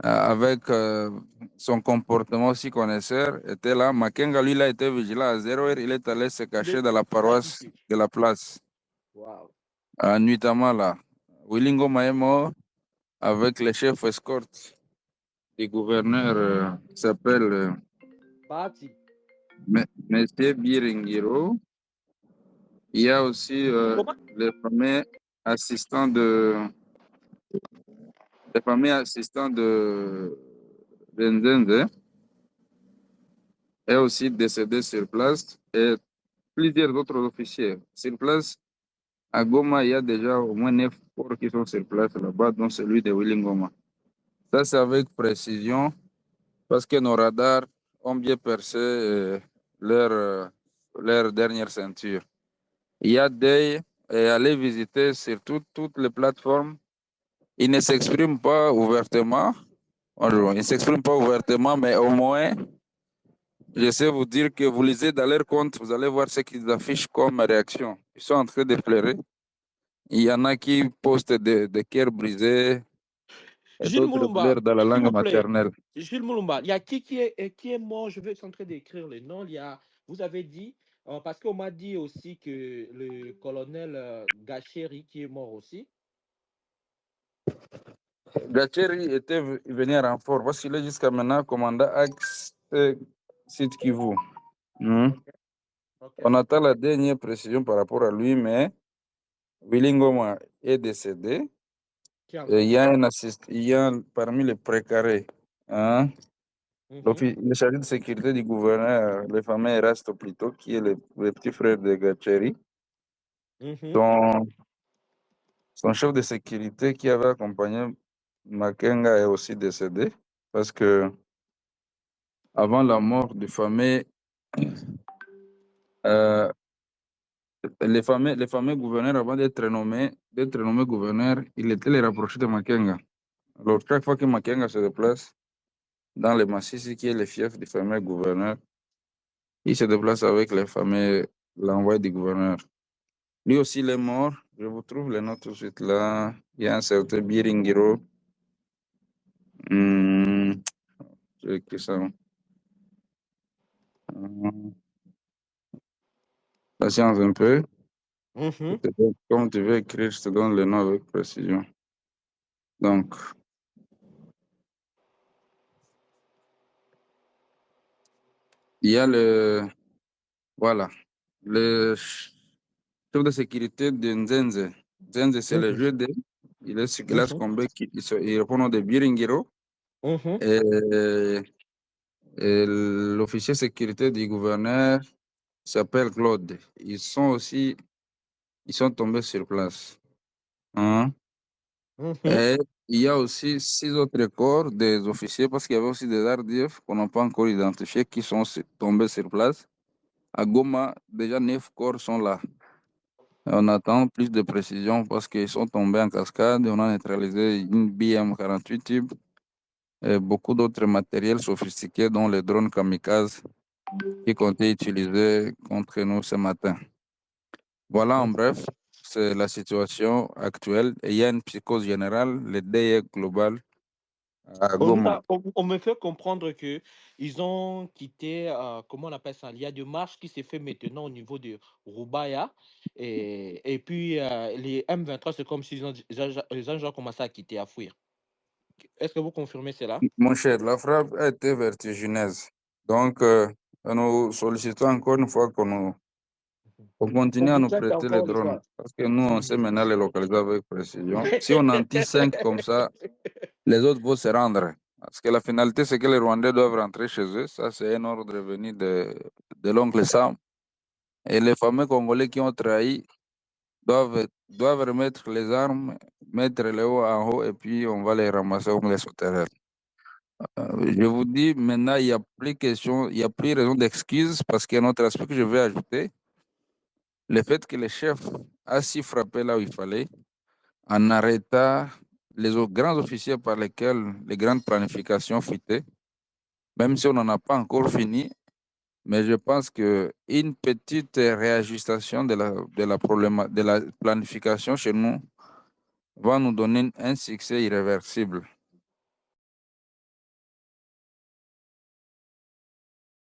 avec son comportement aussi connaisseur, était là. Makenga, lui, il a été vigilant à 0 heure. Il est allé se cacher dans la paroisse de la place. Wow. Nuitamment là. Wilingo Maemo, avec le chef escorte du gouverneur, qui s'appelle Parti. Monsieur Biringiro. Il y a aussi Comment? les fameux assistants de les fameux assistants de Nzenze est aussi décédé sur place et plusieurs autres officiers. Sur place, à Goma, il y a déjà au moins 9 corps qui sont sur place là-bas, dont celui de Willy Ngoma. Ça, c'est avec précision parce que nos radars ont bien percé leur dernière ceinture. Il y a des et aller visiter sur toutes les plateformes. Ils ne s'expriment pas ouvertement. Ils ne s'expriment pas ouvertement, mais au moins, je sais vous dire que vous lisez dans leur compte, vous allez voir ce qu'ils affichent comme réaction. Ils sont en train de pleurer. Il y en a qui postent des cœurs brisés et Gilles d'autres Moulumba, pleurent dans la s'il langue vous plaît. maternelle. Gilles Moulumba, il y a qui est mort? Je vais être en train d'écrire le nom. Il y a, vous avez dit, parce qu'on m'a dit aussi que le colonel Gacheri qui est mort aussi. Gacheri était venu en renfort parce qu'il est jusqu'à maintenant commandant Axe Sud Kivu. Okay. On attend la dernière précision par rapport à lui, mais Willy Ngoma est décédé. Et il y a un il y a parmi les précarés, hein, le chargé de sécurité du gouverneur, le fameux Erasto plutôt, qui est le petit frère de Gacheri. Son chef de sécurité qui avait accompagné Makenga est aussi décédé parce que avant la mort du fameux, euh, les fameux gouverneurs, avant d'être nommé gouverneur, il était les rapproché de Makenga. Alors, chaque fois que Makenga se déplace dans le Massissi, qui est le fief du fameux gouverneur, il se déplace avec les fameux, l'envoyé du gouverneur. Lui aussi, il est mort. Je vous trouve les noms tout de suite là. Il y a un certain Biringiro. J'ai écrit ça. Patience un peu. Comme tu veux écrire, je te donne le nom avec précision. Donc, il y a voilà, le chef de sécurité de Nzenze. Nzenze, c'est le jeu de, il est sur glace combat, il répond au nom de Biringiro. Et, et l'officier sécurité du gouverneur s'appelle Claude. Ils sont tombés sur place. Hein? Et il y a aussi 6 autres corps des officiers, parce qu'il y avait aussi des RDF qu'on n'a pas encore identifiés qui sont tombés sur place. À Goma, déjà 9 corps sont là. On attend plus de précision parce qu'ils sont tombés en cascade. On a neutralisé une BM-48 Tube et beaucoup d'autres matériels sophistiqués, dont les drones kamikazes qui comptaient utiliser contre nous ce matin. Voilà, en bref, c'est la situation actuelle. Et il y a une psychose générale, le deuil est global à Goma. On me fait comprendre que ils ont quitté, comment on appelle ça? Il y a des marches qui se fait maintenant au niveau de Rubaya. Et puis, les M23, c'est comme s'ils ont, ils ont déjà commencé à quitter, à fuir. Est-ce que vous confirmez cela? Mon cher, la frappe a été vertigineuse. Donc, nous sollicitons encore une fois qu'on continue à nous prêter les drones. Parce que nous, on sait maintenant les localiser avec précision. Si on en tire 5 comme ça, les autres vont se rendre. Parce que la finalité, c'est que les Rwandais doivent rentrer chez eux. Ça, c'est un ordre venu de l'oncle Sam. Et les fameux Congolais qui ont trahi doivent remettre les armes, mettre les hauts en haut, et puis on va les ramasser comme les sauterelles. Je vous dis, maintenant, il n'y a plus question, il n'y a plus raison d'excuse, parce qu'il y a un autre aspect que je vais ajouter. Le fait que le chef a si frappé là où il fallait, en arrêtant les autres grands officiers par lesquels les grandes planifications fuitaient, même si on n'en a pas encore fini, mais je pense qu'une petite réajustation de la planification chez nous va nous donner un succès irréversible.